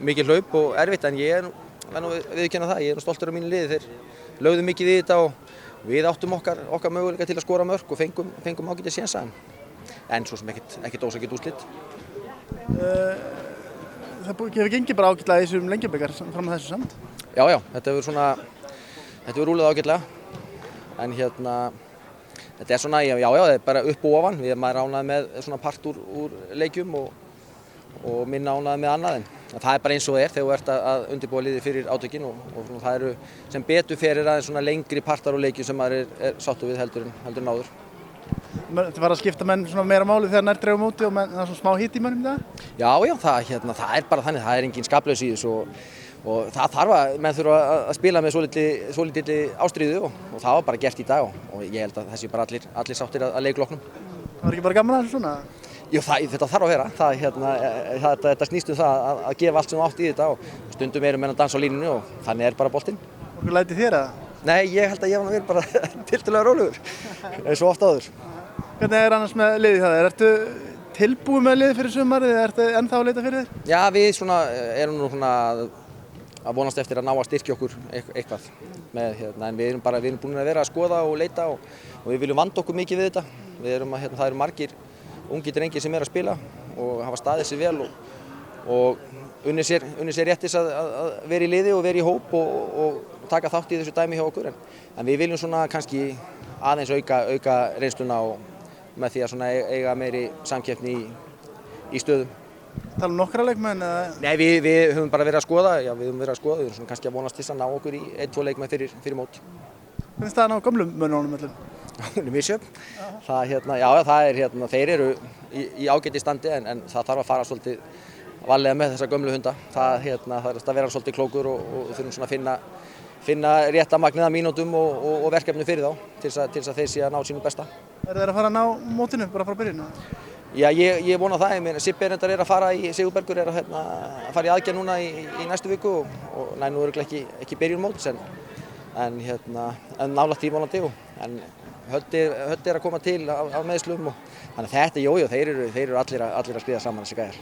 mikið hlaup og erfitt en ég verð nú viðurkenna það, ég stoltur af mínu liði, þeir lögðu mikið í þetta og við áttum okkar möguleika til að skora mörk og fengum ágætis sénsa en svo sem ekkert ósækjart úrslit. Það hefur gengið bara ágætlega í þessum Lengjubikar fram að þessu samt? Já, þetta hefur rúlað ágætlega en þetta er svona, já, það er bara upp og ofan, maður er ánægður með svona part úr leikjum og minna ánægður með annað en það er bara eins og það er þegar þú ert að undirbúa liðið fyrir átökin og það eru sem betur fer aðeins svona lengri partar og leikjum sem maður er sáttur við heldur en áður. Þetta var að skipta menn svona meira máli þegar nær dreifum úti og það er svona smá hitt í mönnum það? Já, það er bara þannig, það er engin skaplaus í þessu og það þarf að menn þurfa að spila með svolítilli ástríðu og það var bara gert í dag og ég held að þessi bara allir sáttir að leikloknum. Það var ekki bara gaman að þessu svona? Jú, þetta þarf að vera, þetta snýst það að gefa allt sem þú átt í þetta og stundum erum menn að dansa á línunni og þannig er bara boltinn. Og hvað lætið þér það? Nei, ég held að ég var bara tiltölulega rólegur, eins og oft áður. Hvernig er annars með liðið það? Ertu tilbúið með liðið fyrir sumarið eða ertu ennþá að leita fyrir þér? Já, við erum nú að vonast eftir að ná að styrkja okkur eitthvað en við erum búin að vera að skoða og leita og við viljum vanda okkur mikið við þetta. Það eru margir ungir drengir sem að spila og hafa staðið sig vel og unnið sér réttis að vera í liði og vera í hóp og taka þátt í þessu dæmi hjá okkur en við viljum svona kannski aðeins auka reynsluna og með því að eiga meiri samkeppni í stöðum. Tala nokkra leikmenn eða? Nei, við höfum bara verið að skoða, við erum svona kannski að vonast til að ná okkur í 1-2 leikmenn fyrir mót. Hvernig staðan á gömlu mönnunum öllum? Hún er misjöfn. Þeir eru í ágæti standi en það þarf að fara svolítið varlega með þessa gömlu hunda. Það er að vera svolítið klókur og þurfum svona að finna rétta magnið af mínútum og verkefni fyrir þá til þess að þeir sé að ná sínu besta. Eru þeir að fara að ná mótinu bara frá byrjun? Já, ég vona það. Sibbi er að fara Sigurbergur er að fara í aðgerð núna í næstu viku og nú örugglega ekki byrjun móts en nálægt því vonandi en Hödd er að koma til af meiðslum og þannig að þetta, þeir eru allir að skriða saman þessi gæjar.